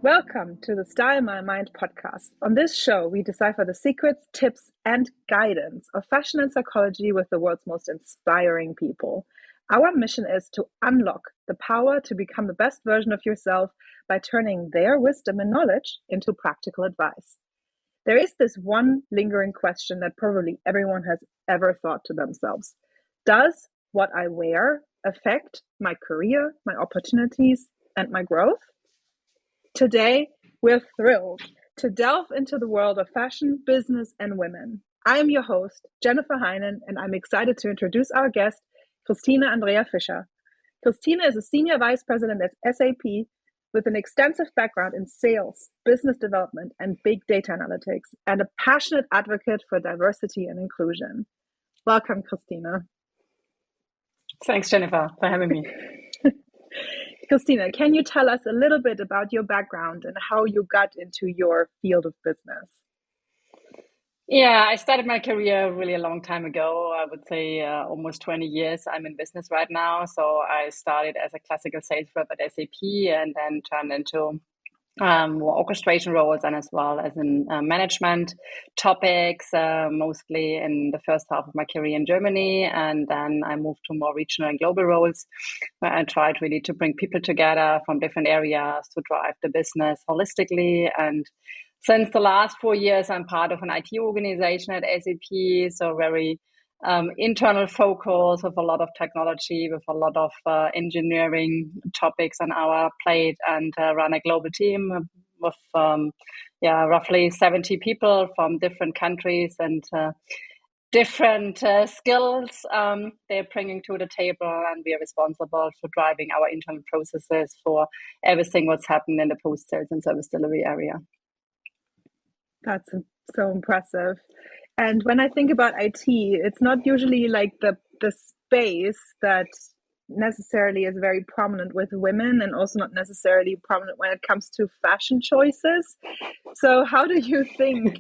Welcome to the Style My Mind podcast. On this show, we decipher the secrets, tips, and guidance of fashion and psychology with the world's most inspiring people. Our mission is to unlock the power to become the best version of yourself by turning their wisdom and knowledge into practical advice. There is this one lingering question that probably everyone has ever thought to themselves. Does what I wear affect my career, my opportunities, and my growth? Today, we're thrilled to delve into the world of fashion, business, and women. I am your host, Jennifer Heinen, and I'm excited to introduce our guest, Christine Andrea Fischer. Christine is a senior vice president at SAP with an extensive background in sales, business development, and big data analytics, and a passionate advocate for diversity and inclusion. Welcome, Christina. Thanks, Jennifer, for having me. Christina, can you tell us a little bit about your background and how you got into your field of business? Yeah, I started my career really a long time ago. I would say almost 20 years. I'm in business right now. So I started as a classical sales rep at SAP and then turned into more orchestration roles and as well as in management topics, mostly in the first half of my career in Germany. And then I moved to more regional and global roles where I tried really to bring people together from different areas to drive the business holistically. And since the last 4 years, I'm part of an IT organization at SAP, so very internal focus with a lot of technology, with a lot of engineering topics on our plate, and run a global team with roughly 70 people from different countries and different skills they're bringing to the table, and we are responsible for driving our internal processes for everything what's happened in the post-sales and service delivery area. That's so impressive. And when I think about IT, it's not usually like the space that necessarily is very prominent with women, and also not necessarily prominent when it comes to fashion choices. So how do you think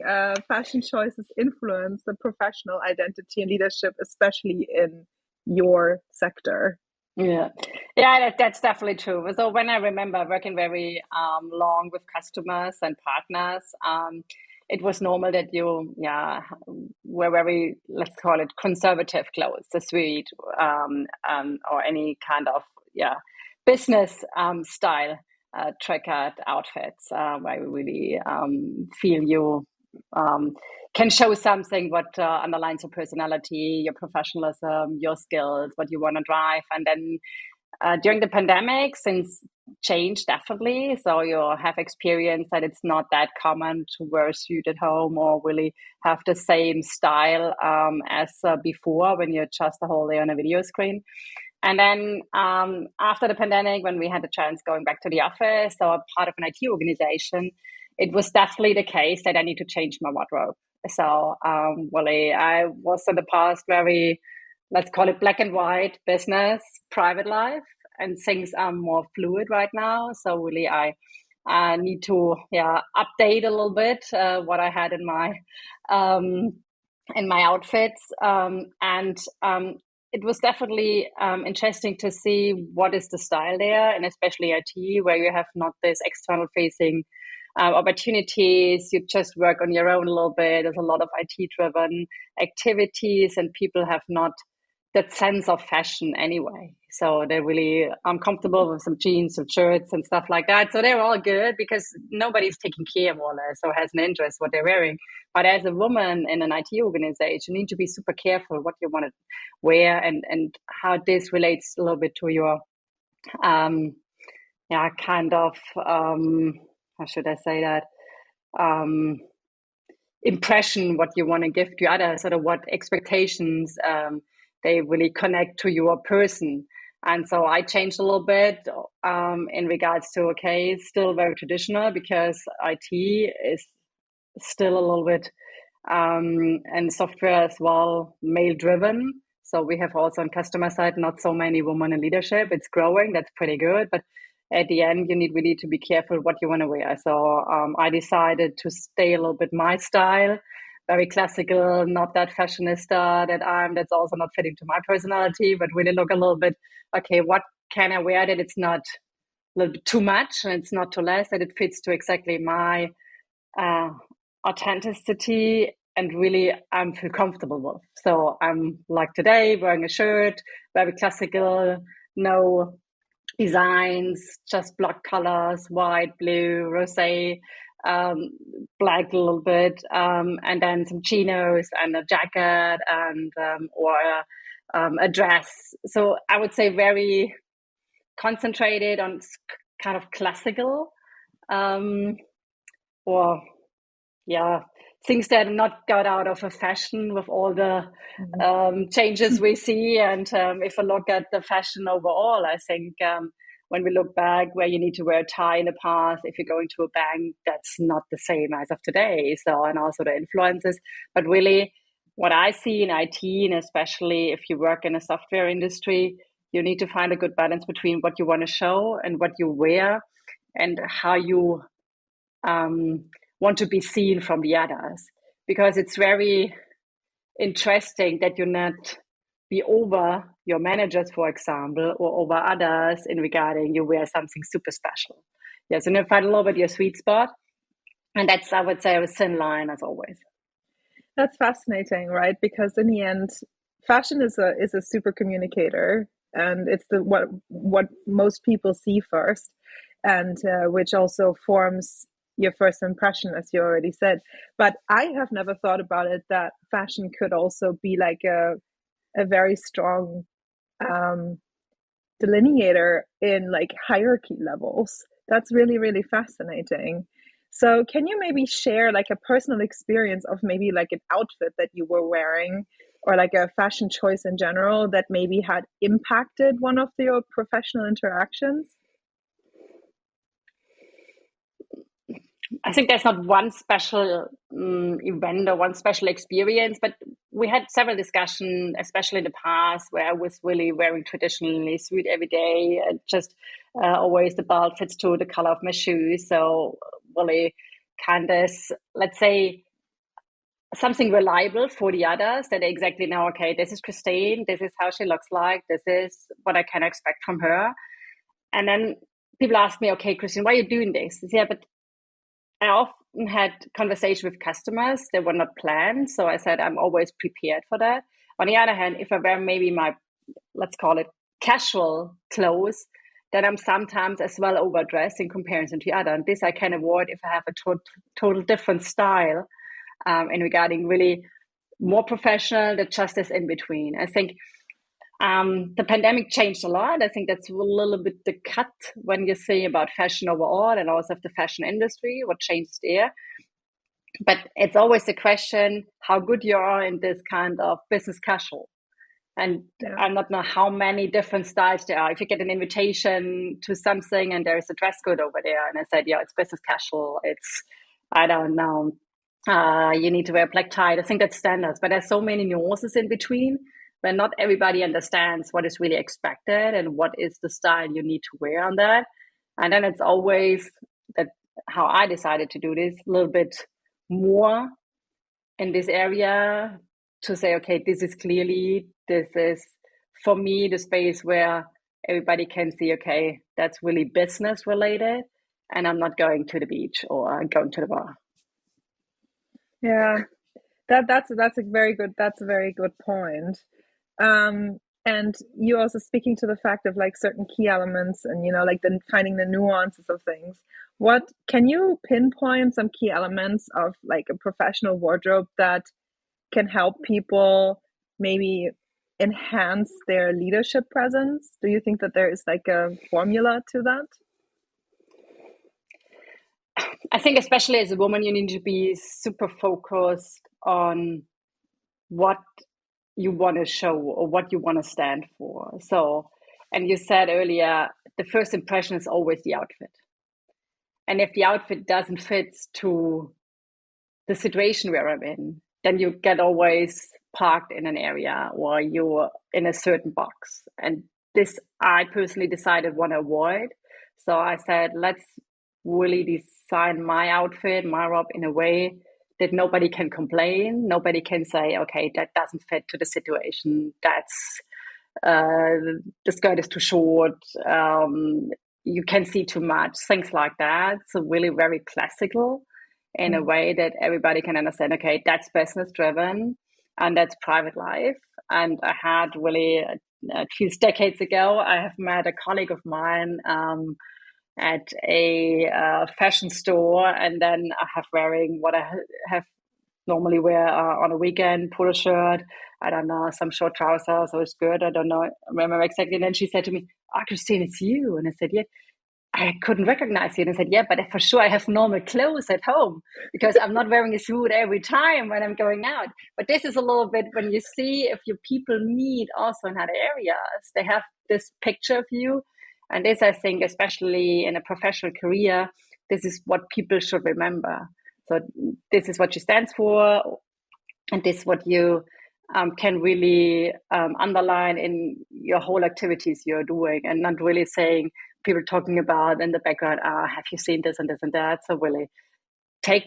fashion choices influence the professional identity and leadership, especially in your sector? Yeah, that's definitely true. So when I remember working very long with customers and partners, it was normal that you were very, let's call it, conservative clothes, the suite or any kind of business style triggered outfits where we really feel you can show something what underlines your personality, your professionalism, your skills, what you want to drive. And then during the pandemic, things changed definitely. So you have experienced that it's not that common to wear a suit at home or really have the same style as before when you're just the whole day on a video screen. And then after the pandemic, when we had the chance going back to the office or part of an IT organization, it was definitely the case that I need to change my wardrobe. So really, I was in the past very, let's call it, black and white business, private life, and things are more fluid right now. So really, I need to update a little bit what I had in my outfits, and it was definitely interesting to see what is the style there, and especially IT, where you have not this external facing opportunities. You just work on your own a little bit. There's a lot of IT driven activities, and people have not that sense of fashion anyway. So they're really comfortable with some jeans, some shirts and stuff like that. So they're all good because nobody's taking care more or less or has an interest what they're wearing. But as a woman in an IT organization, you need to be super careful what you want to wear and how this relates a little bit to your kind of how should I say that? Impression, what you want to give to others, sort of what expectations they really connect to your person. And so I changed a little bit in regards to, still very traditional because IT is still a little bit, and software as well, male driven. So we have also on customer side, not so many women in leadership. It's growing, that's pretty good. But at the end, you need really to be careful what you want to wear. So I decided to stay a little bit my style, very classical, not that fashionista that's also not fitting to my personality, but really look a little bit, what can I wear that it's not little bit too much and it's not too less, that it fits to exactly my authenticity and really I'm feel comfortable with. So I'm like today wearing a shirt, very classical, no designs, just block colors, white, blue, rosé, black a little bit, and then some chinos and a jacket and or a dress. So I would say very concentrated on kind of classical, or yeah, things that are not got out of a fashion with all the changes we see. And if I look at the fashion overall, I think when we look back where you need to wear a tie in the past, if you're going to a bank, that's not the same as of today. So, and also the influences, but really what I see in IT, and especially if you work in a software industry, you need to find a good balance between what you want to show and what you wear and how you want to be seen from the others, because it's very interesting that you not be over your managers, for example, or over others in regarding you wear something super special. Yes, and you find a little bit your sweet spot, and that's, I would say, a thin line as always. That's fascinating, right? Because in the end, fashion is a super communicator, and it's the what most people see first, and which also forms your first impression, as you already said. But I have never thought about it that fashion could also be like a very strong delineator in like hierarchy levels. That's really, really fascinating. So can you maybe share like a personal experience of maybe like an outfit that you were wearing or like a fashion choice in general that maybe had impacted one of your professional interactions? I think there's not one special event or one special experience, but we had several discussions, especially in the past, where I was really wearing traditionally suit every day, and just always the belt fits to the color of my shoes. So really kind of, let's say, something reliable for the others that they exactly know, okay, this is Christine, this is how she looks like, this is what I can expect from her. And then people ask me, okay, Christine, why are you doing this? Yeah, but I often had conversation with customers that were not planned. So I said, I'm always prepared for that. On the other hand, if I wear maybe my, let's call it casual clothes, then I'm sometimes as well overdressed in comparison to the other. And this I can avoid if I have a total different style in regarding really more professional, that just is in between. I think the pandemic changed a lot. I think that's a little bit the cut when you say about fashion overall and also of the fashion industry, what changed there. But it's always the question how good you are in this kind of business casual. And I'm not know how many different styles there are. If you get an invitation to something and there's a dress code over there, and I said, yeah, it's business casual, it's, I don't know, you need to wear a black tie. I think that's standards, but there's so many nuances in between where not everybody understands what is really expected and what is the style you need to wear on that. And then it's always that how I decided to do this a little bit more in this area to say, okay, this is for me the space where everybody can see, okay, that's really business related, and I'm not going to the beach or going to the bar. Yeah, that's a very good point. And you also speaking to the fact of like certain key elements and like finding the nuances of things. What can you pinpoint some key elements of like a professional wardrobe that can help people maybe enhance their leadership presence? Do you think that there is like a formula to that? I think especially as a woman, you need to be super focused on what you want to show or what you want to stand for. So, and you said earlier, the first impression is always the outfit. And if the outfit doesn't fit to the situation where I'm in, then you get always parked in an area or you're in a certain box. And this I personally decided want to avoid. So I said, let's really design my outfit, my robe in a way that nobody can complain. Nobody can say, okay, that doesn't fit to the situation. That's the skirt is too short. you can see too much, things like that. So really very classical in a way that everybody can understand, okay, that's business driven and that's private life. And I had really a few decades ago, I have met a colleague of mine at a fashion store, and then I have wearing what I have normally wear on a weekend, polo shirt, I don't know, some short trousers or a skirt, I don't know, remember exactly. And then she said to me, "Oh, Christine, it's you." And I said, "Yeah." I couldn't recognize you. And I said, "Yeah, but for sure I have normal clothes at home because I'm not wearing a suit every time when I'm going out." But this is a little bit when you see if your people meet also in other areas, they have this picture of you. And this, I think, especially in a professional career, this is what people should remember. So this is what you stand for, and this is what you can really underline in your whole activities you're doing, and not really saying people talking about in the background, have you seen this and this and that? So really take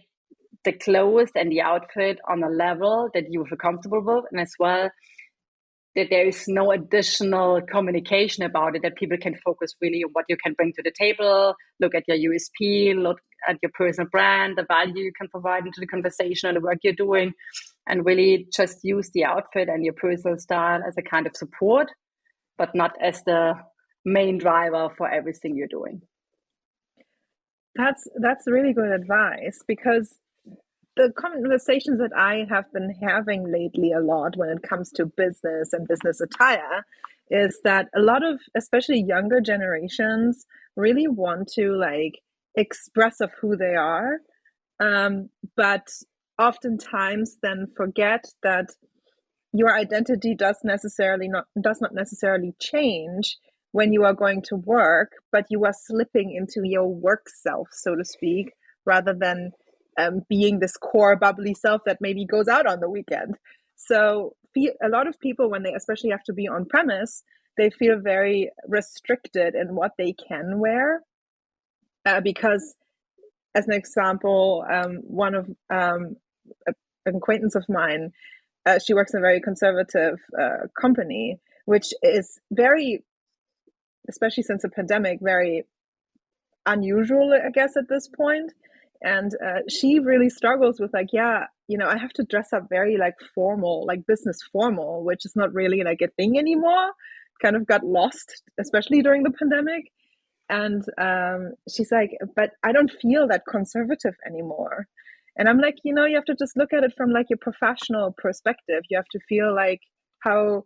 the clothes and the outfit on a level that you feel comfortable with, and as well that there is no additional communication about it, that people can focus really on what you can bring to the table, look at your USP, look at your personal brand, the value you can provide into the conversation and the work you're doing, and really just use the outfit and your personal style as a kind of support, but not as the main driver for everything you're doing. That's really good advice, because the conversations that I have been having lately a lot when it comes to business and business attire is that a lot of, especially younger generations, really want to like express of who they are, but oftentimes then forget that your identity does not necessarily change when you are going to work, but you are slipping into your work self, so to speak, rather than being this core bubbly self that maybe goes out on the weekend. So a lot of people, when they especially have to be on premise, they feel very restricted in what they can wear, because, as an example, one of an acquaintance of mine, she works in a very conservative company, which is very, especially since the pandemic, very unusual, I guess, at this point. And she really struggles with like, yeah, I have to dress up very like formal, like business formal, which is not really like a thing anymore. Kind of got lost, especially during the pandemic. And she's like, but I don't feel that conservative anymore. And I'm like, you have to just look at it from like your professional perspective. You have to feel like how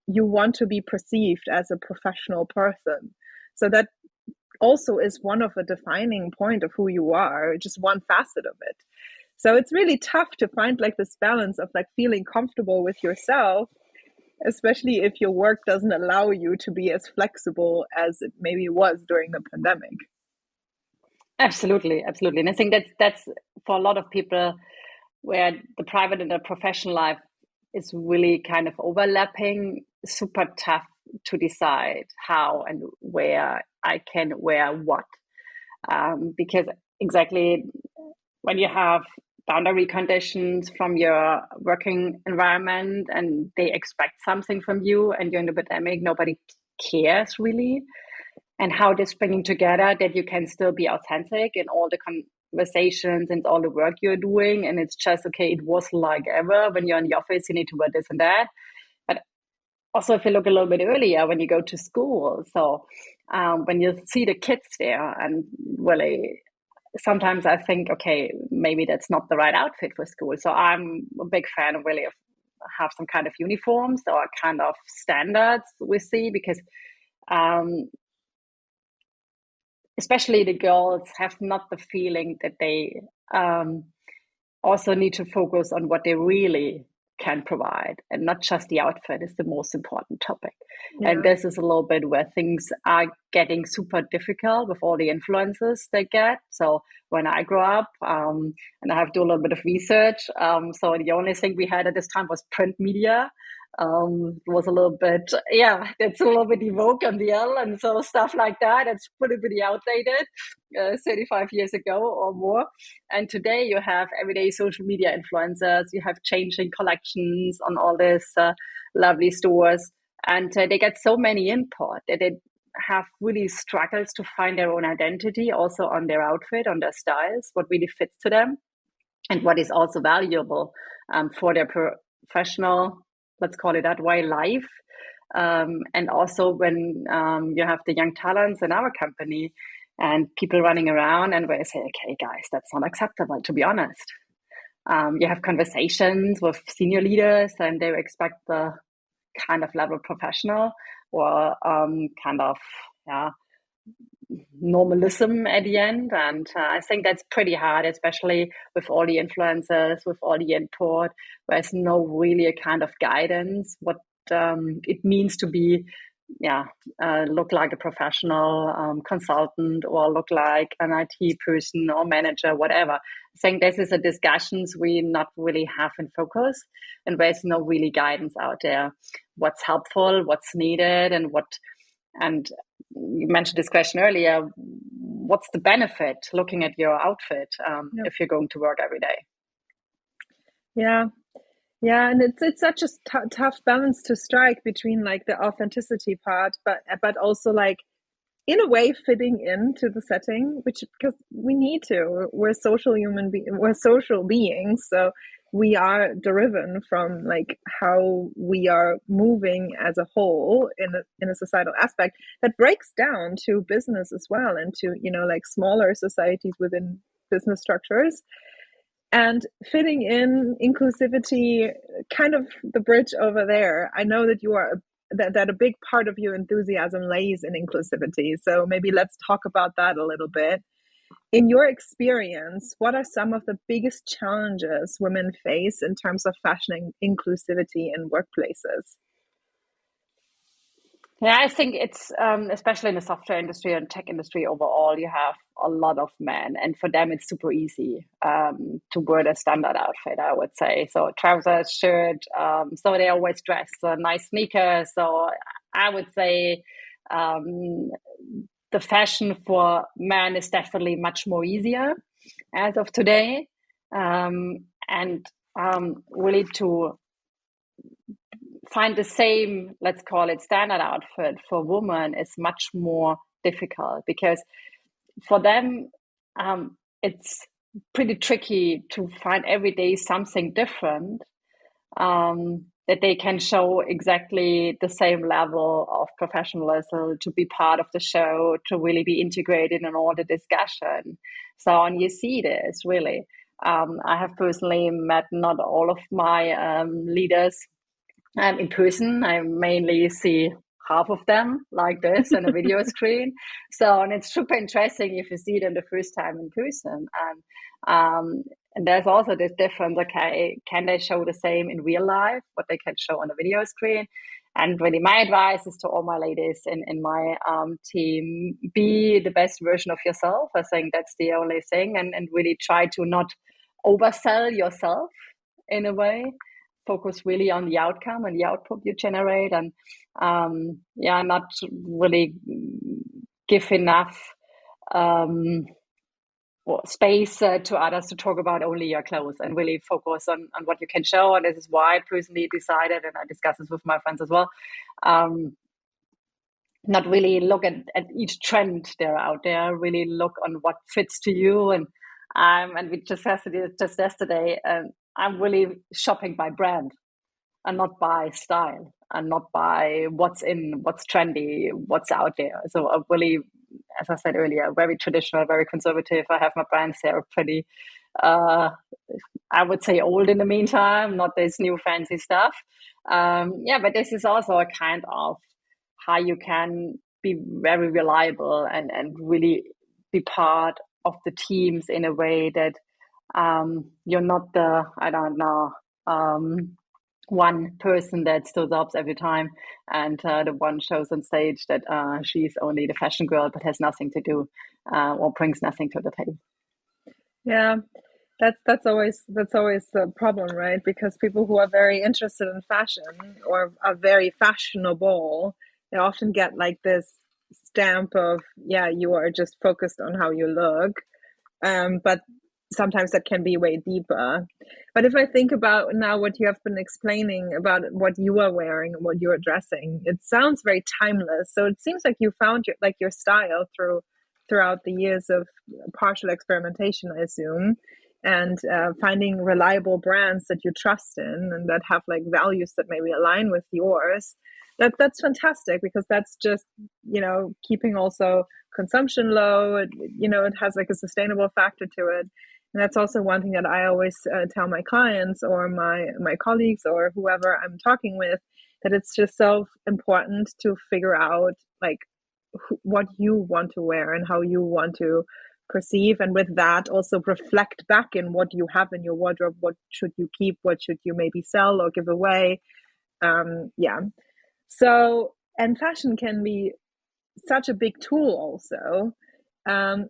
you want to be perceived as a professional person. So that also is one of a defining point of who you are, just one facet of it. So it's really tough to find like this balance of like feeling comfortable with yourself, especially if your work doesn't allow you to be as flexible as it maybe was during the pandemic. Absolutely, absolutely. And I think that's for a lot of people where the private and the professional life is really kind of overlapping, super tough to decide how and where I can wear what. Because exactly when you have boundary conditions from your working environment and they expect something from you and you're in the pandemic, nobody cares really. And how this bringing together that you can still be authentic in all the conversations and all the work you're doing. And it's just, okay, it was like ever. When you're in the office, you need to wear this and that. But also, if you look a little bit earlier, when you go to school, so when you see the kids there, and really, sometimes I think, okay, maybe that's not the right outfit for school. So I'm a big fan of really have some kind of uniforms or kind of standards we see, because especially the girls have not the feeling that they also need to focus on what they really can provide, and not just the outfit is the most important topic. Yeah. And this is a little bit where things are getting super difficult with all the influences they get. So when I grew up, and I have to do a little bit of research, so the only thing we had at this time was print media. Was a little bit, it's a little bit evoke on the L and so stuff like that. It's pretty outdated, 35 years ago or more. And today you have everyday social media influencers, you have changing collections on all these lovely stores, and they get so many input that have really struggles to find their own identity, also on their outfit, on their styles, what really fits to them, and what is also valuable for their professional, let's call it that way, life. And also when you have the young talents in our company and people running around and where I say, okay, guys, that's not acceptable, to be honest. You have conversations with senior leaders and they expect the kind of level professional or kind of, yeah, normalism at the end. And I think that's pretty hard, especially with all the influencers, with all the input. There's no really a kind of guidance what it means to be, look like a professional consultant or look like an IT person or manager, whatever. I think this is a discussions we not really have in focus, and there's no really guidance out there. What's helpful, what's needed, and you mentioned this question earlier. What's the benefit looking at your outfit if you're going to work every day? Yeah, and it's such a tough balance to strike between like the authenticity part, but also like in a way fitting into the setting, which because we need to. We're social beings, so we are driven from like how we are moving as a whole in a societal aspect that breaks down to business as well, and to like smaller societies within business structures. And fitting in, inclusivity, kind of the bridge over there. I know that you are that a big part of your enthusiasm lays in inclusivity. So maybe let's talk about that a little bit. In your experience, what are some of the biggest challenges women face in terms of fashioning inclusivity in workplaces? Yeah, I think it's especially in the software industry and tech industry overall, you have a lot of men, and for them it's super easy to wear the standard outfit, I would say. So trousers, shirt, so they always dress nice sneakers. So I would say the fashion for men is definitely much more easier as of today, and really to find the same, let's call it standard outfit for women is much more difficult, because for them it's pretty tricky to find every day something different that they can show exactly the same level of professionalism, to be part of the show, to really be integrated in all the discussion. So, and you see this really. I have personally met not all of my leaders in person. I mainly see half of them like this on a video screen. So, and it's super interesting if you see them the first time in person. And there's also this difference, okay, can they show the same in real life, what they can show on a video screen? And really my advice is to all my ladies in my team, be the best version of yourself. I think that's the only thing. And really try to not oversell yourself in a way. Focus really on the outcome and the output you generate, and not really give enough space to others to talk about only your clothes, and really focus on what you can show. And this is why I personally decided, and I discuss this with my friends as well, not really look at each trend there out there, really look on what fits to you. And we just tested it just yesterday, and I'm really shopping by brand and not by style, and not by what's in, what's trendy, what's out there. So I really, as I said earlier, very traditional, very conservative. I have my brands there pretty, I would say old in the meantime, not this new fancy stuff. But this is also a kind of how you can be very reliable and really be part of the teams in a way that you're not the, I don't know, one person that stood up every time and the one shows on stage that she's only the fashion girl but has nothing to do or brings nothing to the table. Yeah, that's always the problem, right? Because people who are very interested in fashion or are very fashionable, they often get like this stamp of, yeah, you are just focused on how you look. But sometimes that can be way deeper. But if I think about now what you have been explaining about what you are wearing and what you're addressing, it sounds very timeless. So it seems like you found your style throughout the years of partial experimentation, I assume, and finding reliable brands that you trust in and that have like values that maybe align with yours. That's fantastic, because that's just, keeping also consumption low. It has like a sustainable factor to it. And that's also one thing that I always tell my clients or my colleagues or whoever I'm talking with, that it's just so important to figure out like what you want to wear and how you want to perceive, and with that also reflect back in what you have in your wardrobe. What should you keep? What should you maybe sell or give away? Yeah. So, and fashion can be such a big tool also.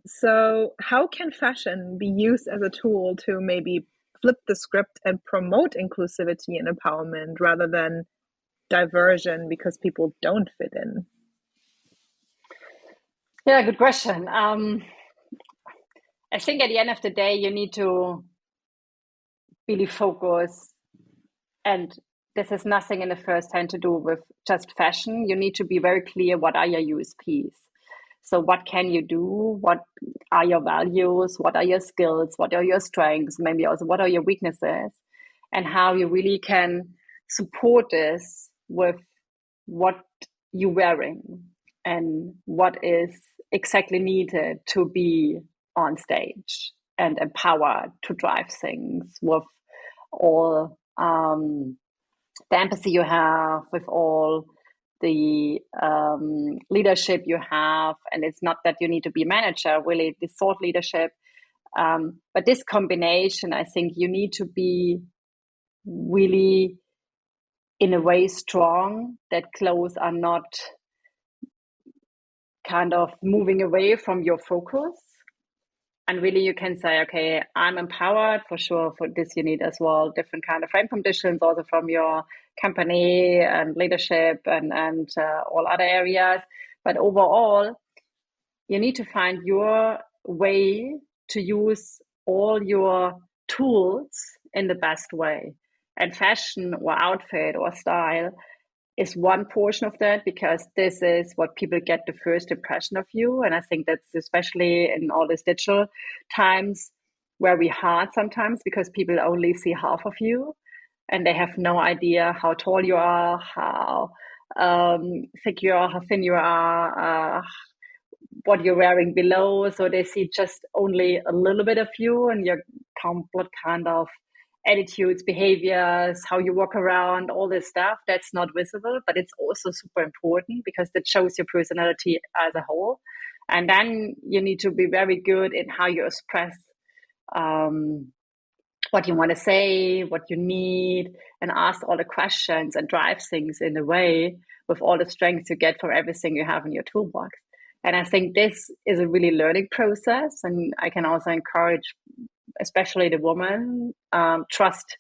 So how can fashion be used as a tool to maybe flip the script and promote inclusivity and empowerment rather than diversion because people don't fit in? Yeah, good question. I think at the end of the day, you need to really focus, and this has nothing in the first hand to do with just fashion. You need to be very clear, what are your USPs? So what can you do? What are your values? What are your skills? What are your strengths? Maybe also what are your weaknesses? And how you really can support this with what you're wearing and what is exactly needed to be on stage and empowered to drive things with all the empathy you have, with all the leadership you have. And it's not that you need to be a manager, really, the thought leadership. But this combination, I think you need to be really, in a way, strong, that clothes are not kind of moving away from your focus. And really you can say, okay, I'm empowered for sure. For this, you need as well different kind of frame conditions, also from your company and leadership and all other areas. But overall, you need to find your way to use all your tools in the best way. And fashion or outfit or style is one portion of that, because this is what people get the first impression of you. And I think that's especially in all these digital times very hard sometimes, because people only see half of you and they have no idea how tall you are, how thick you are, how thin you are, what you're wearing below. So they see just only a little bit of you and your complete kind of attitudes, behaviors, how you walk around, all this stuff. That's not visible, but it's also super important because that shows your personality as a whole. And then you need to be very good in how you express what you want to say, what you need, and ask all the questions and drive things in a way with all the strengths you get from everything you have in your toolbox. And I think this is a really learning process. And I can also encourage, especially the woman, trust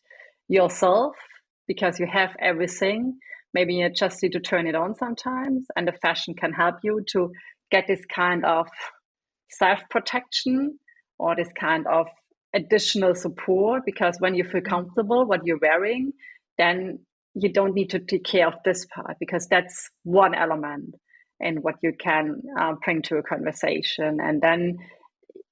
yourself, because you have everything. Maybe you just need to turn it on sometimes, and the fashion can help you to get this kind of self-protection or this kind of additional support, because when you feel comfortable what you're wearing, then you don't need to take care of this part, because that's one element in what you can bring to a conversation. And then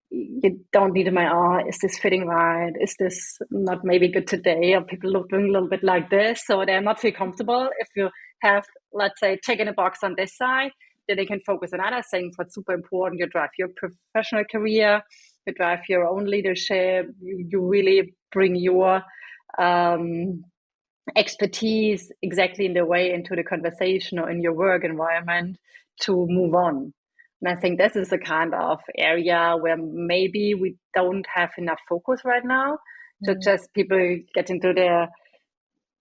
you don't need to mind, oh, is this fitting right? Is this not maybe good today? Or people looking a little bit like this, so they're not feel comfortable. If you have, let's say, taken a box on this side, then they can focus on other things. What's super important, you drive your professional career, you drive your own leadership, you really bring your expertise exactly in the way into the conversation or in your work environment to move on. And I think this is a kind of area where maybe we don't have enough focus right now. So just people get into their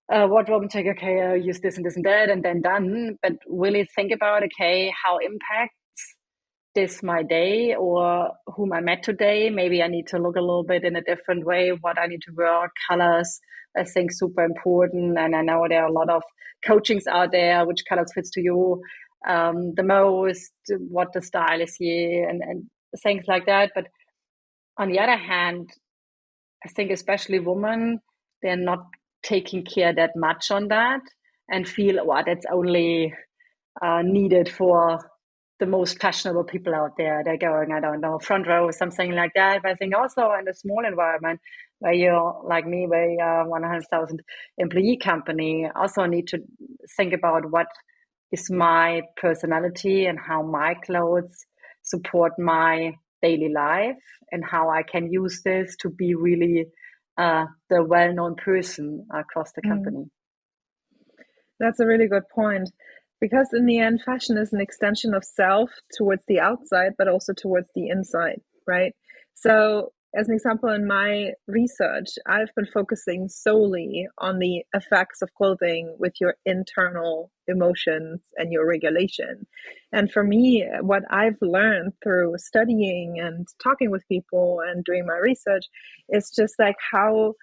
wardrobe and take, okay, I'll use this and this and that, and then done. But really think about, okay, how impacts this my day, or whom I met today? Maybe I need to look a little bit in a different way, what I need to wear, colors, I think super important. And I know there are a lot of coachings out there, which colors fits to you the most, what the style is here, and things like that. But on the other hand, I think especially women, they're not taking care that much on that and feel, well, that's only needed for the most fashionable people out there. They're going, I don't know, front row or something like that. But I think also in a small environment where you're like me, where you are 100,000 employee company, also need to think about what is my personality and how my clothes support my daily life and how I can use this to be really the well-known person across the company. That's a really good point. Because in the end, fashion is an extension of self towards the outside, but also towards the inside, right? So, as an example, in my research, I've been focusing solely on the effects of clothing with your internal emotions and your regulation. And for me, what I've learned through studying and talking with people and doing my research is just like how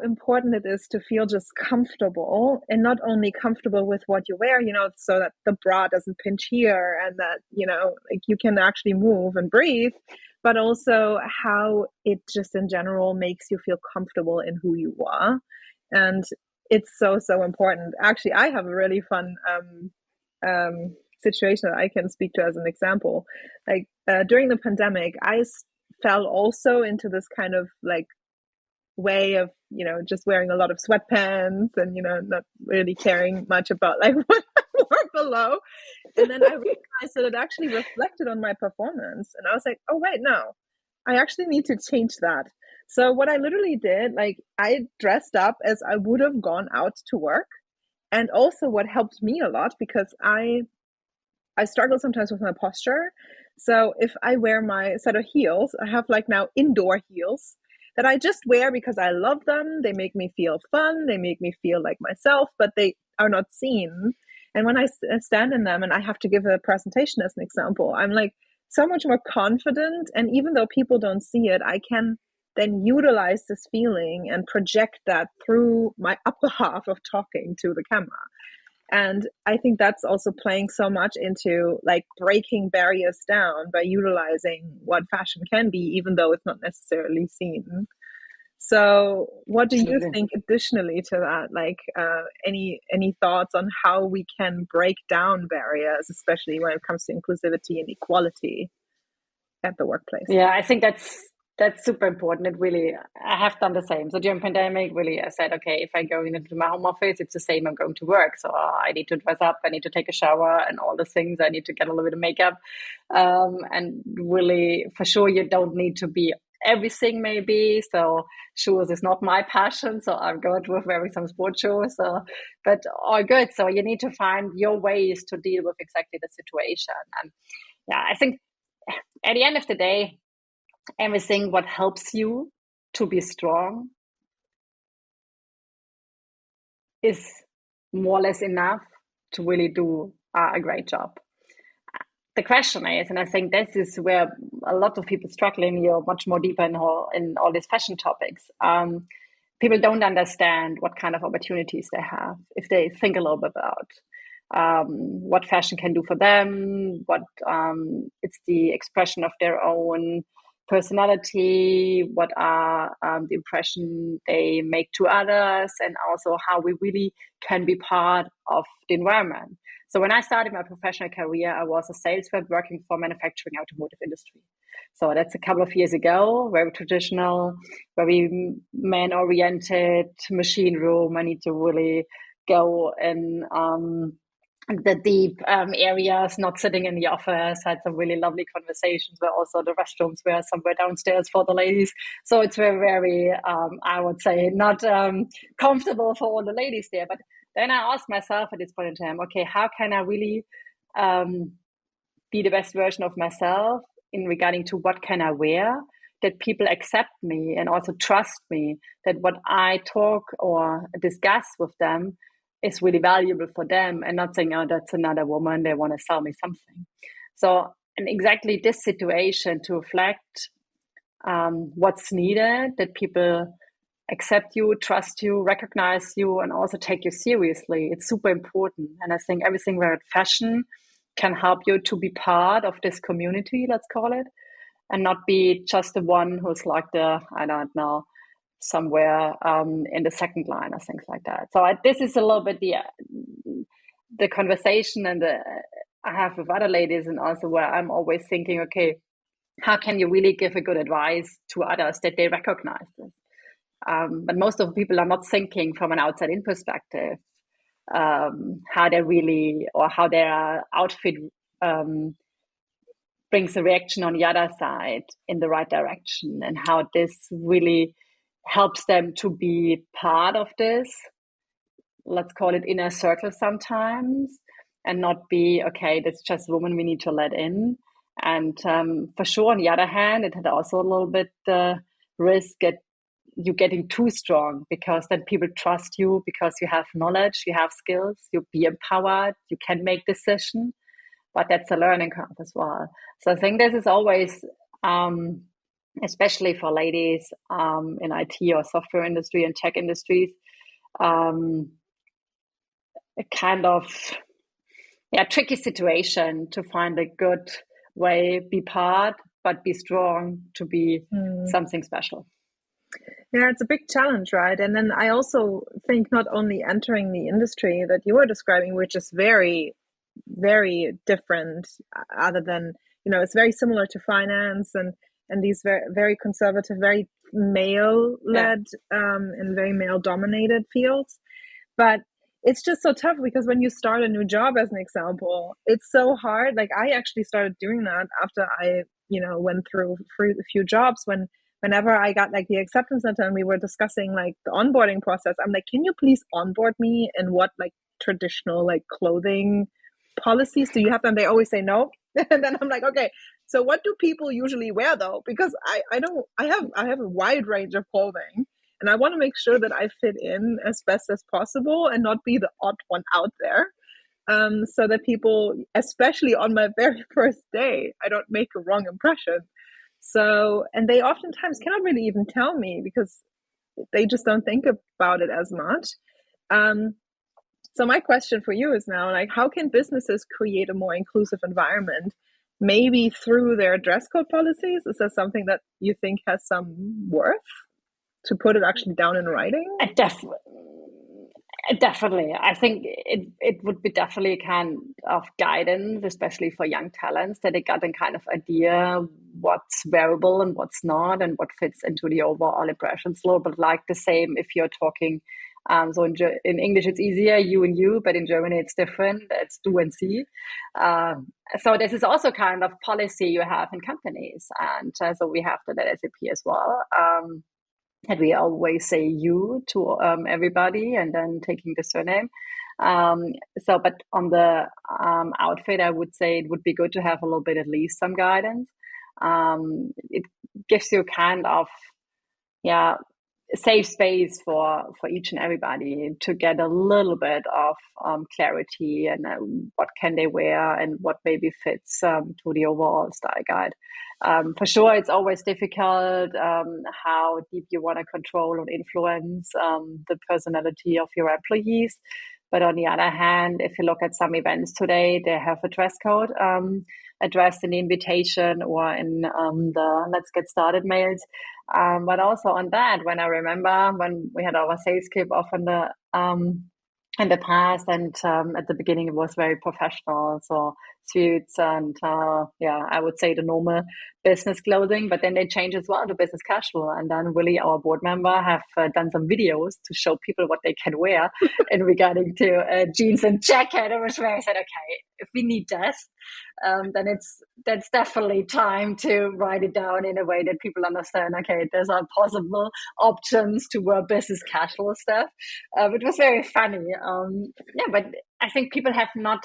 important it is to feel just comfortable, and not only comfortable with what you wear, so that the bra doesn't pinch here and that, like you can actually move and breathe, but also how it just in general makes you feel comfortable in who you are. And it's so, so important. Actually, I have a really fun situation that I can speak to as an example. Like during the pandemic, I fell also into this kind of like way of just wearing a lot of sweatpants and not really caring much about like what I wore below. And then I realized that it actually reflected on my performance, and I was like, oh wait, no, I actually need to change that. So what I literally did, like, I dressed up as I would have gone out to work. And also what helped me a lot, because I struggle sometimes with my posture. So if I wear my set of heels, I have like now indoor heels that I just wear because I love them. They make me feel fun. They make me feel like myself, but they are not seen. And when I stand in them and I have to give a presentation as an example, I'm like so much more confident. And even though people don't see it, I can then utilize this feeling and project that through my upper half of talking to the camera. And I think that's also playing so much into like breaking barriers down by utilizing what fashion can be, even though it's not necessarily seen. So what do you think additionally to that? Like any thoughts on how we can break down barriers, especially when it comes to inclusivity and equality at the workplace? Yeah, I think that's super important. It really, I have done the same. So during pandemic, really, I said, okay, if I go into my home office, it's the same. I'm going to work, so I need to dress up. I need to take a shower and all the things. I need to get a little bit of makeup, and really, for sure, you don't need to be everything. Maybe so. Shoes is not my passion, so I'm going to wearing some sports shoes. But all good. So you need to find your ways to deal with exactly the situation. And yeah, I think at the end of the day, everything what helps you to be strong is more or less enough to really do a great job. The question is, and I think this is where a lot of people struggling, you're much more deeper in all these fashion topics. People don't understand what kind of opportunities they have if they think a little bit about what fashion can do for them, what it's the expression of their own personality, what are the impression they make to others, and also how we really can be part of the environment. So when I started my professional career, I was a sales rep working for manufacturing automotive industry. So that's a couple of years ago, very traditional, very man-oriented machine room. I need to really go in the deep areas, not sitting in the office. Had some really lovely conversations where also the restrooms were somewhere downstairs for the ladies. So it's very, very, I would say, not comfortable for all the ladies there. But then I asked myself at this point in time, okay, how can I really be the best version of myself in regarding to what can I wear, that people accept me and also trust me, that what I talk or discuss with them is really valuable for them, and not saying, oh, that's another woman, they want to sell me something. So, and exactly this situation to reflect what's needed, that people accept you, trust you, recognize you, and also take you seriously. It's super important. And I think everything where fashion can help you to be part of this community, let's call it, and not be just the one who's like I don't know, somewhere in the second line or things like that. So this is a little bit the conversation I have with other ladies, and also where I'm always thinking, okay, how can you really give a good advice to others that they recognize this? But most of the people are not thinking from an outside-in perspective how they really, or how their outfit brings a reaction on the other side in the right direction, and how this really helps them to be part of this, let's call it inner circle sometimes, and not be, okay, that's just a woman we need to let in. And for sure, on the other hand, it had also a little bit risk at you getting too strong, because then people trust you because you have knowledge, you have skills, you be empowered, you can make decisions. But that's a learning curve as well. So I think this is always, especially for ladies in IT or software industry and tech industries, a kind of tricky situation to find a good way, be part, but be strong to be something special. Yeah, it's a big challenge, right? And then I also think not only entering the industry that you were describing, which is very, very different, other than, it's very similar to finance and these very, very conservative, very male-led and very male-dominated fields. But it's just so tough, because when you start a new job, as an example, it's so hard. Like, I actually started doing that after I, went through a few jobs. Whenever I got like the acceptance letter and we were discussing like the onboarding process, I'm like, can you please onboard me, and what like traditional like clothing policies do you have? And they always say no. And then I'm like, okay, so what do people usually wear though? Because I have a wide range of clothing, and I want to make sure that I fit in as best as possible and not be the odd one out there. So that people, especially on my very first day, I don't make a wrong impression. So, and they oftentimes cannot really even tell me, because they just don't think about it as much. So my question for you is now, like, how can businesses create a more inclusive environment? Maybe through their dress code policies? Is that something that you think has some worth, to put it actually down in writing? Definitely. I think it would be definitely kind of guidance, especially for young talents, that they got a kind of idea what's wearable and what's not, and what fits into the overall impression. It's a little bit like the same if you're talking. So in English, it's easier, you and you, but in Germany, it's different. It's du and sie. So this is also kind of policy you have in companies. And so we have that at SAP as well. And we always say you to everybody, and then taking the surname. But on the outfit, I would say it would be good to have a little bit, at least some guidance. It gives you kind of, safe space for each and everybody to get a little bit of clarity, and what can they wear, and what maybe fits to the overall style guide. For sure, it's always difficult how deep you want to control or influence the personality of your employees. But on the other hand, if you look at some events today, they have a dress code addressed in the invitation or in the Let's Get Started mails. But also on that, when I remember when we had our sales kickoff in the past, and at the beginning it was very professional, so suits and I would say the normal business clothing, but then they changed as well to business casual, and then really our board member have done some videos to show people what they can wear in regarding to jeans and jacket. It was where I said, okay, if we need that, then that's definitely time to write it down in a way that people understand, okay, there's are possible options to wear business casual stuff. It was very funny. But I think people have not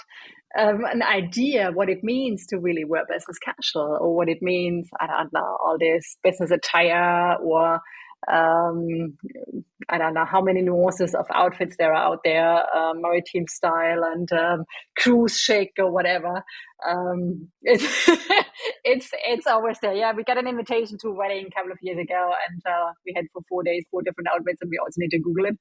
an idea what it means to really wear business casual, or what it means, I don't know, all this business attire, or I don't know how many nuances of outfits there are out there, maritime style and cruise chic or whatever. it's it's always there. Yeah, we got an invitation to a wedding a couple of years ago, and we had for 4 days 4 different outfits, and we also need to Google it.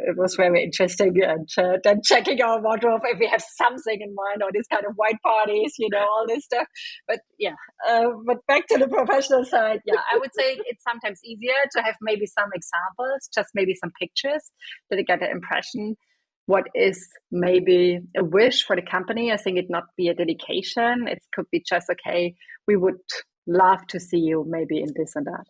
It was very interesting, and then checking our wardrobe if we have something in mind, or this kind of white parties, all this stuff. But yeah, but back to the professional side. Yeah, I would say it's sometimes easier to have maybe some examples, just maybe some pictures, that you get an impression what is maybe a wish for the company. I think it not be a dedication. It could be just, okay, we would love to see you maybe in this and that.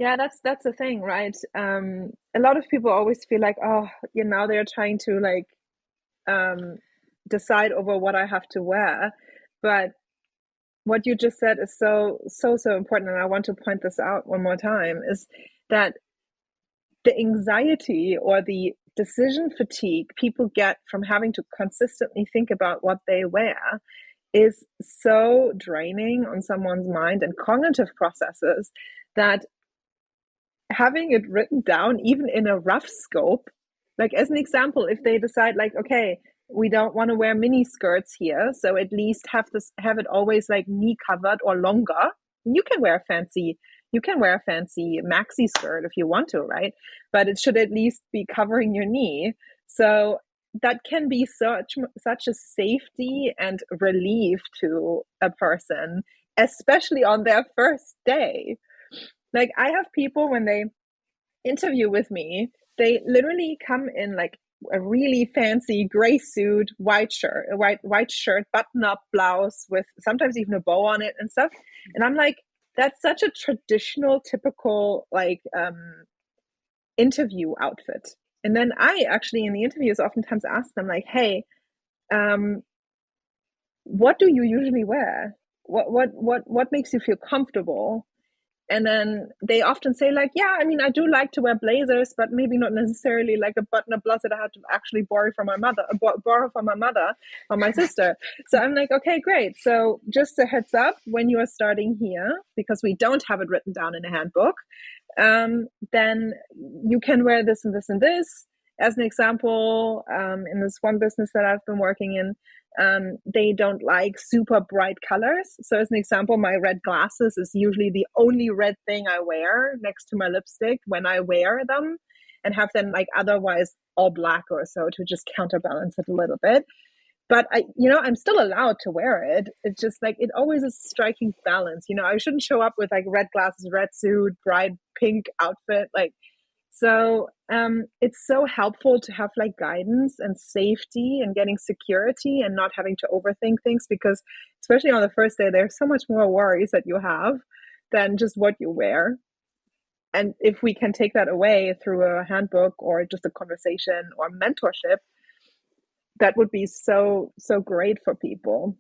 Yeah, that's the thing, right? A lot of people always feel like, oh, they're trying to like decide over what I have to wear. But what you just said is so important, and I want to point this out one more time, is that the anxiety or the decision fatigue people get from having to consistently think about what they wear is so draining on someone's mind and cognitive processes that having it written down, even in a rough scope, like as an example, if they decide like, okay, we don't want to wear mini skirts here, so at least have it always like knee covered or longer. You can wear a fancy maxi skirt if you want to, right? But it should at least be covering your knee. So that can be such a safety and relief to a person, especially on their first day. Like I have people, when they interview with me, they literally come in like a really fancy gray suit, white shirt, button-up blouse with sometimes even a bow on it and stuff. And I'm like, that's such a traditional, typical like interview outfit. And then I actually in the interviews oftentimes ask them like, hey, what do you usually wear? What makes you feel comfortable? And then they often say like, yeah, I mean, I do like to wear blazers, but maybe not necessarily like a button-up blouse that I had to actually borrow from my mother or my sister. So I'm like, okay, great. So just a heads up, when you are starting here, because we don't have it written down in a handbook, then you can wear this and this and this. As an example, in this one business that I've been working in, they don't like super bright colors. So as an example, my red glasses is usually the only red thing I wear next to my lipstick when I wear them, and have them like otherwise all black or so to just counterbalance it a little bit. But I'm still allowed to wear it. It's just like, it always is a striking balance. I shouldn't show up with like red glasses, red suit, bright pink outfit. Like, so it's so helpful to have like guidance and safety and getting security and not having to overthink things, because especially on the first day, there's so much more worries that you have than just what you wear. And if we can take that away through a handbook or just a conversation or mentorship, that would be so great for people.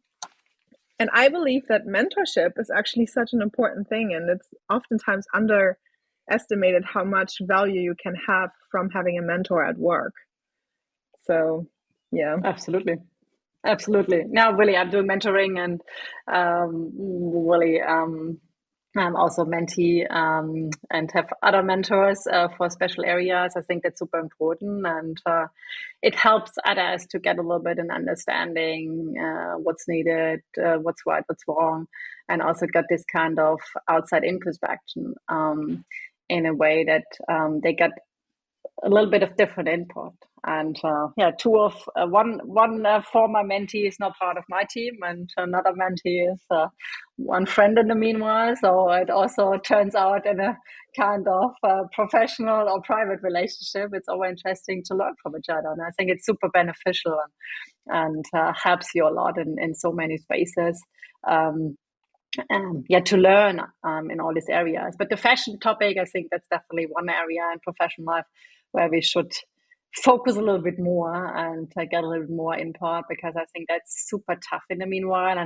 And I believe that mentorship is actually such an important thing, and it's oftentimes underestimated how much value you can have from having a mentor at work. So, yeah. Absolutely. Now, really, I'm doing mentoring, and really, I'm also mentee and have other mentors for special areas. I think that's super important, and it helps others to get a little bit an understanding what's needed, what's right, what's wrong, and also get this kind of outside in perspective in a way that they get a little bit of different input. And one former mentee is now part of my team, and another mentee is one friend in the meanwhile. So it also turns out in a kind of professional or private relationship. It's always interesting to learn from each other, and I think it's super beneficial and helps you a lot in so many spaces. To learn in all these areas. But the fashion topic, I think that's definitely one area in professional life where we should focus a little bit more and get a little bit more input, because I think that's super tough in the meanwhile.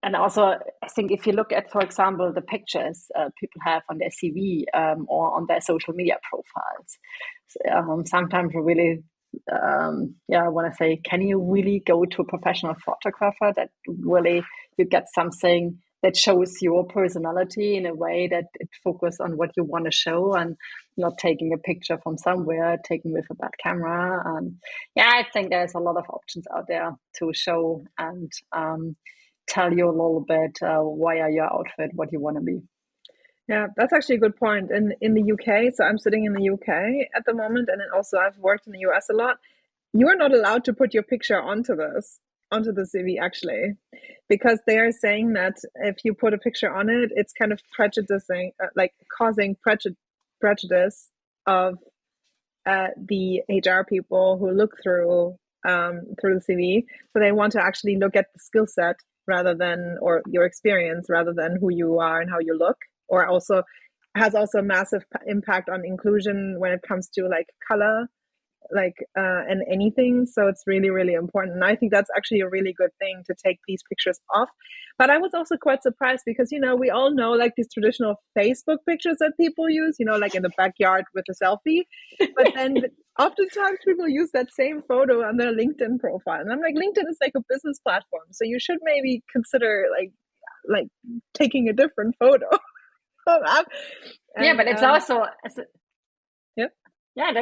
And also, I think if you look at, for example, the pictures people have on their CV or on their social media profiles, sometimes we really I want to say, can you really go to a professional photographer that really you get something that shows your personality in a way that it focuses on what you want to show, and not taking a picture from somewhere taken with a bad camera. And yeah, I think there's a lot of options out there to show and tell you a little bit why are your outfit, what you want to be. Yeah, that's actually a good point. In the UK, so I'm sitting in the UK at the moment, and then also I've worked in the US a lot. You are not allowed to put your picture onto the CV actually, because they are saying that if you put a picture on it, it's kind of prejudicing, like causing prejudice of the HR people who look through the CV. So they want to actually look at the skill set rather than, or your experience rather than who you are and how you look. Or also has also a massive impact on inclusion when it comes to like color, like and anything. So it's really, really important. And I think that's actually a really good thing to take these pictures off. But I was also quite surprised because, you know, we all know like these traditional Facebook pictures that people use, you know, like in the backyard with a selfie. But then oftentimes people use that same photo on their LinkedIn profile. And I'm like, LinkedIn is like a business platform. So you should maybe consider like taking a different photo. Yeah, but it's also yeah.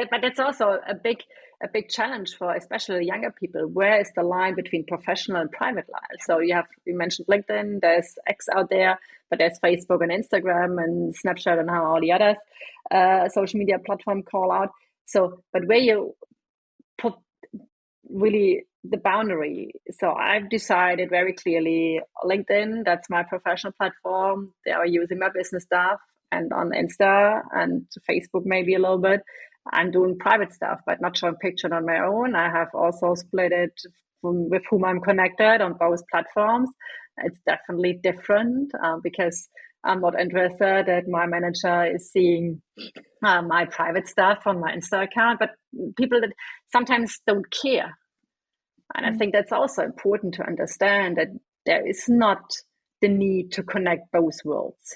but it's also a big challenge for especially younger people. Where is the line between professional and private life? So you mentioned LinkedIn, there's X out there, but there's Facebook and Instagram and Snapchat and how all the other social media platform call out. So, but where you put really the boundary. So I've decided very clearly LinkedIn, that's my professional platform. They are using my business stuff, and on Insta and Facebook maybe a little bit. I'm doing private stuff, but not showing pictures on my own. I have also split it with whom I'm connected on both platforms. It's definitely different because I'm not interested that my manager is seeing my private stuff on my Insta account, but people that sometimes don't care. And I think that's also important to understand that there is not the need to connect both worlds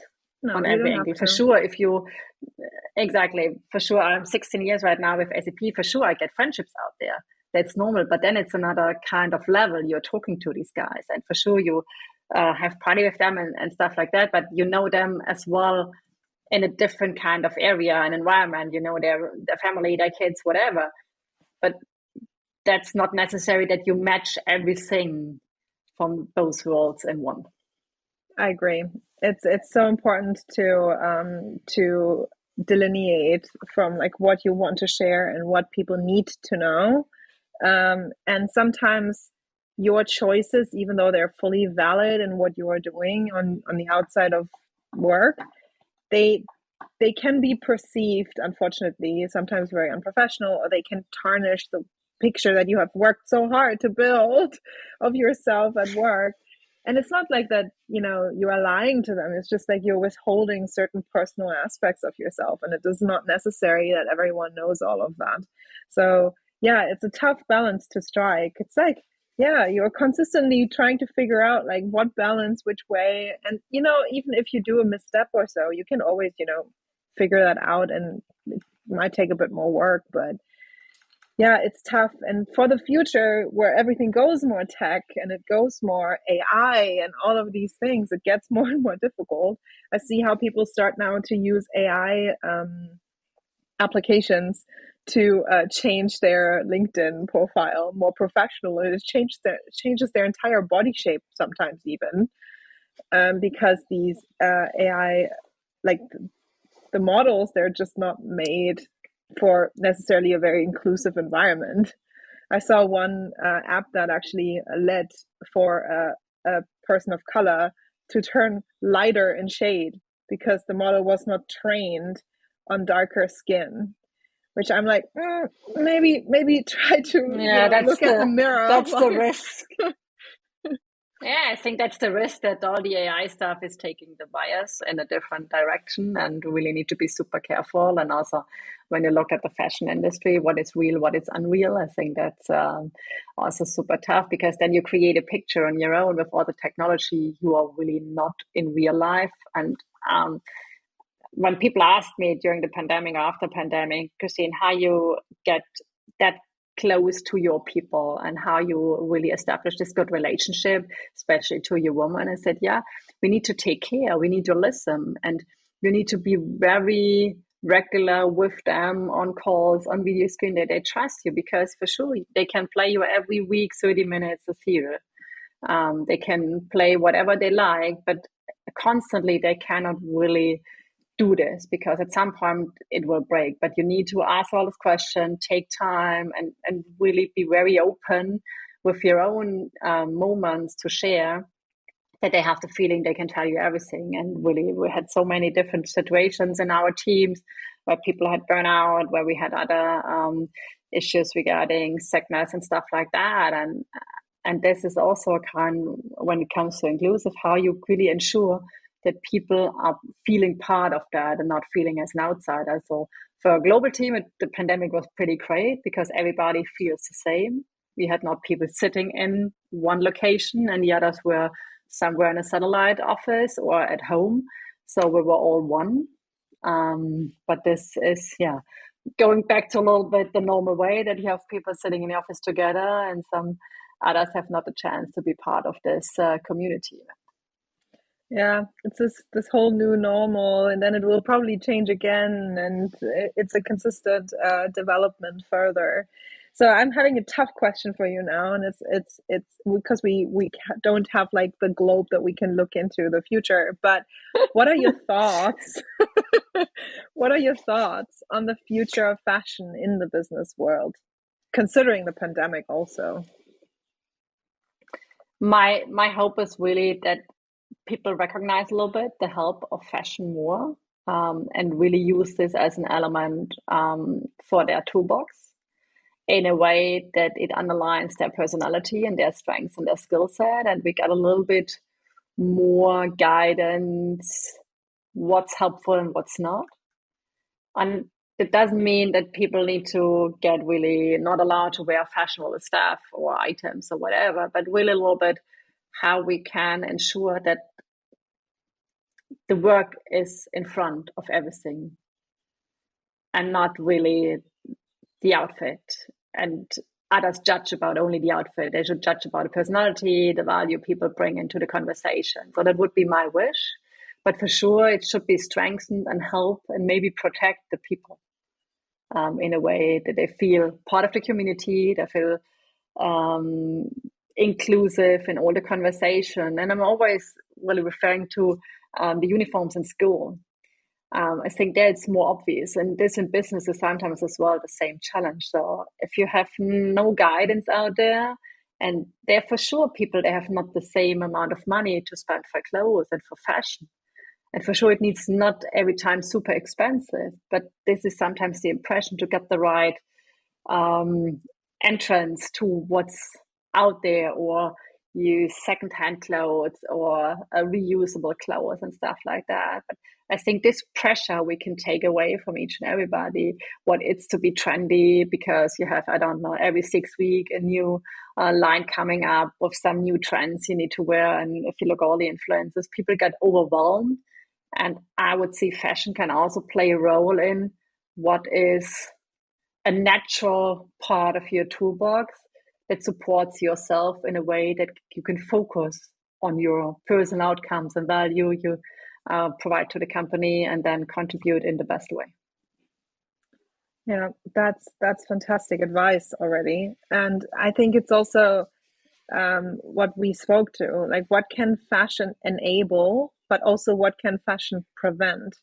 on every angle. For sure, for sure, I'm 16 years right now with SAP. For sure, I get friendships out there. That's normal. But then it's another kind of level. You're talking to these guys. And for sure, you have party with them and stuff like that. But you know them as well in a different kind of area and environment. You know their family, their kids, whatever. But that's not necessary that you match everything from both worlds in one. I agree. It's so important to delineate from like what you want to share and what people need to know. And sometimes your choices, even though they're fully valid in what you are doing on the outside of work, they can be perceived, unfortunately, sometimes very unprofessional, or they can tarnish the picture that you have worked so hard to build of yourself at work. And it's not like that, you know, you are lying to them. It's just like you're withholding certain personal aspects of yourself. And it is not necessary that everyone knows all of that. So yeah, it's a tough balance to strike. It's like, yeah, you're consistently trying to figure out like what balance, which way. And, you know, even if you do a misstep or so, you can always, you know, figure that out, and it might take a bit more work, but yeah, it's tough. And for the future where everything goes more tech and it goes more AI and all of these things, it gets more and more difficult. I see how people start now to use AI applications to change their LinkedIn profile more professional. It changes their entire body shape sometimes even, because these AI, like the models, they're just not made for necessarily a very inclusive environment. I saw one app that actually led for a person of color to turn lighter in shade because the model was not trained on darker skin. Which I'm like, maybe try to look at the mirror. That's the risk. Yeah, I think that's the risk, that all the AI stuff is taking the bias in a different direction, and really need to be super careful. And also, when you look at the fashion industry, what is real, what is unreal, I think that's also super tough, because then you create a picture on your own with all the technology you are really not in real life. And when people asked me during the pandemic, after pandemic, Christine, how you get that close to your people and how you really establish this good relationship, especially to your woman. I said, yeah, we need to take care. We need to listen, and you need to be very regular with them on calls, on video screen, that they trust you, because for sure they can play you every week 30 minutes a year. They can play whatever they like, but constantly they cannot really do this, because at some point it will break. But you need to ask all those questions, take time, and really be very open with your own moments to share, that they have the feeling they can tell you everything. And really, we had so many different situations in our teams where people had burnout, where we had other issues regarding sickness and stuff like that. And this is also a kind, when it comes to inclusive, how you really ensure that people are feeling part of that and not feeling as an outsider. So for a global team, the pandemic was pretty great because everybody feels the same. We had not people sitting in one location and the others were somewhere in a satellite office or at home. So we were all one. But this is, going back to a little bit the normal way, that you have people sitting in the office together, and some others have not the chance to be part of this community. Yeah, it's this whole new normal, and then it will probably change again, and it's a consistent development further. So I'm having a tough question for you now, and it's because we don't have like the globe that we can look into the future. But what are your thoughts? What are your thoughts on the future of fashion in the business world, considering the pandemic also? My hope is really that people recognize a little bit the help of fashion more, and really use this as an element for their toolbox in a way that it underlines their personality and their strengths and their skill set. And we get a little bit more guidance, what's helpful and what's not. And it doesn't mean that people need to get really not allowed to wear fashionable stuff or items or whatever, but really a little bit how we can ensure that the work is in front of everything and not really the outfit. And others judge about only the outfit. They should judge about the personality, the value people bring into the conversation. So that would be my wish. But for sure, it should be strengthened and help and maybe protect the people in a way that they feel part of the community, they feel inclusive in all the conversation. And I'm always really referring to the uniforms in school. I think that it's more obvious, and this in business is sometimes as well the same challenge. So if you have no guidance out there, and they're for sure people, they have not the same amount of money to spend for clothes and for fashion. And for sure, it needs not every time super expensive, but this is sometimes the impression to get the right entrance to what's out there, or use secondhand clothes or reusable clothes and stuff like that. But I think this pressure we can take away from each and everybody, what it's to be trendy, because you have, I don't know, every 6 weeks a new line coming up with some new trends you need to wear. And if you look at all the influencers, people get overwhelmed. And I would say fashion can also play a role in what is a natural part of your toolbox that supports yourself in a way that you can focus on your personal outcomes and value you provide to the company, and then contribute in the best way. Yeah, that's fantastic advice already. And I think it's also what we spoke to, like what can fashion enable, but also what can fashion prevent.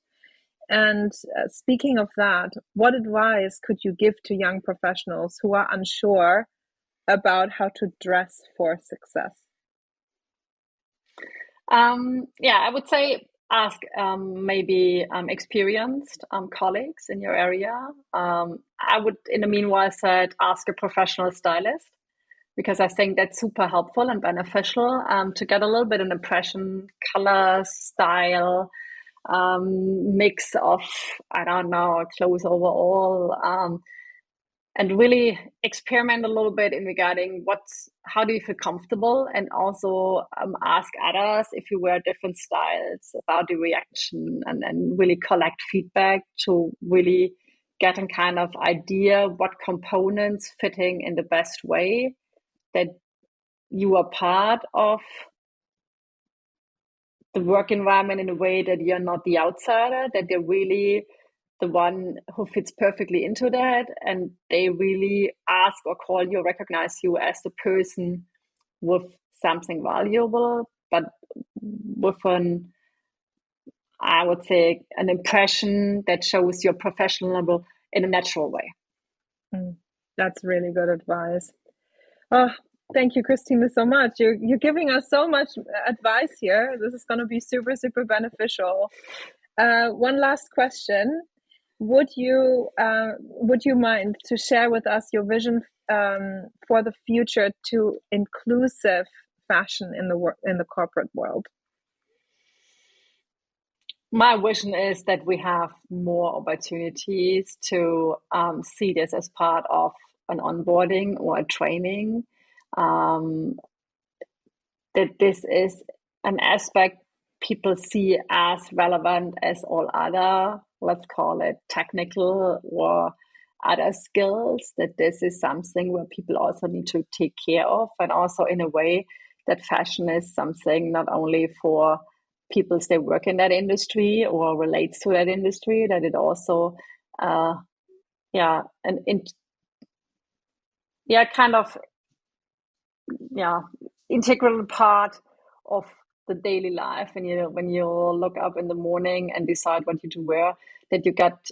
And speaking of that, what advice could you give to young professionals who are unsure about how to dress for success? I would say ask maybe experienced colleagues in your area. I would, in the meanwhile, said ask a professional stylist, because I think that's super helpful and beneficial to get a little bit of an impression, color, style, mix of, I don't know, clothes overall, and really experiment a little bit in regarding how do you feel comfortable, and also ask others if you wear different styles about the reaction, and really collect feedback to really getting kind of idea what components fitting in the best way, that you are part of the work environment in a way that you're not the outsider, that they're really the one who fits perfectly into that, and they really ask or call you, recognize you as the person with something valuable, but with I would say, an impression that shows your professional level in a natural way. That's really good advice. Oh, thank you, Christine, so much. You're giving us so much advice here. This is going to be super, super beneficial. One last question. Would you mind to share with us your vision for the future to inclusive fashion in the corporate world? My vision is that we have more opportunities to see this as part of an onboarding or a training. That this is an aspect people see as relevant as all other, let's call it technical or other skills, that this is something where people also need to take care of, and also in a way that fashion is something not only for people that work in that industry or relates to that industry, that it also integral part of the daily life. And when you look up in the morning and decide what you to wear, that you get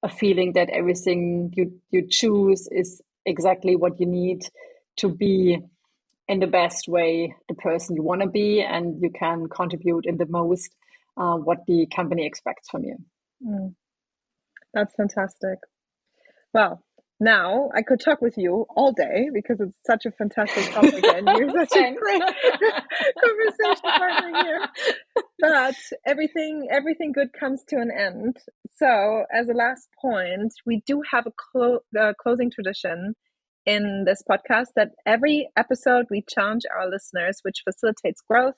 a feeling that everything you choose is exactly what you need to be in the best way the person you want to be, and you can contribute in the most what the company expects from you. That's fantastic. Well, now I could talk with you all day because it's such a fantastic topic and you're such a great conversation partner here. But everything good comes to an end. So as a last point, we do have a closing tradition in this podcast that every episode we challenge our listeners, which facilitates growth,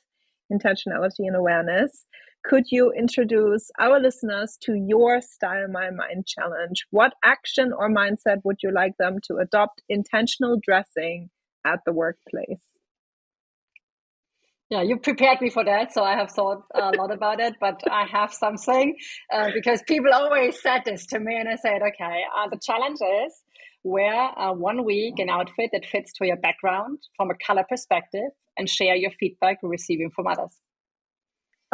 intentionality, and awareness. Could you introduce our listeners to your Style My Mind challenge? What action or mindset would you like them to adopt intentional dressing at the workplace? Yeah, you prepared me for that, so I have thought a lot about it, but I have something because people always said this to me, and I said, okay, the challenge is wear 1 week an outfit that fits to your background from a color perspective and share your feedback you're receiving from others.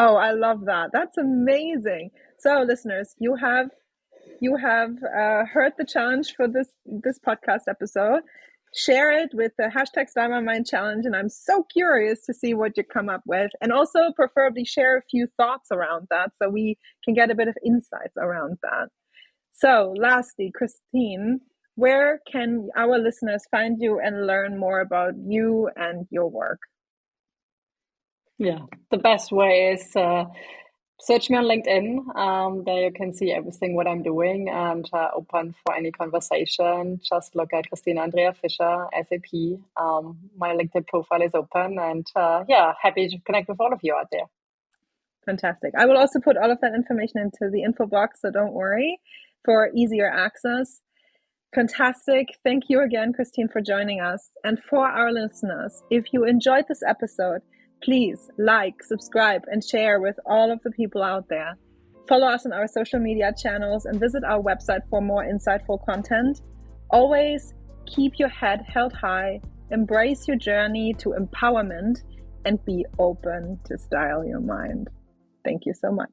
Oh, I love that. That's amazing. So listeners, you have heard the challenge for this podcast episode. Share it with the hashtag Style My Mind challenge, and I'm so curious to see what you come up with, and also preferably share a few thoughts around that so we can get a bit of insights around that. So lastly, Christine, where can our listeners find you and learn more about you and your work? Yeah, the best way is search me on LinkedIn. There you can see everything what I'm doing, and open for any conversation. Just look at Christine Andrea Fischer, SAP. My LinkedIn profile is open, and happy to connect with all of you out there. Fantastic. I will also put all of that information into the info box, so don't worry, for easier access. Fantastic. Thank you again, Christine, for joining us. And for our listeners, if you enjoyed this episode, please like, subscribe, and share with all of the people out there. Follow us on our social media channels and visit our website for more insightful content. Always keep your head held high, embrace your journey to empowerment, and be open to style your mind. Thank you so much.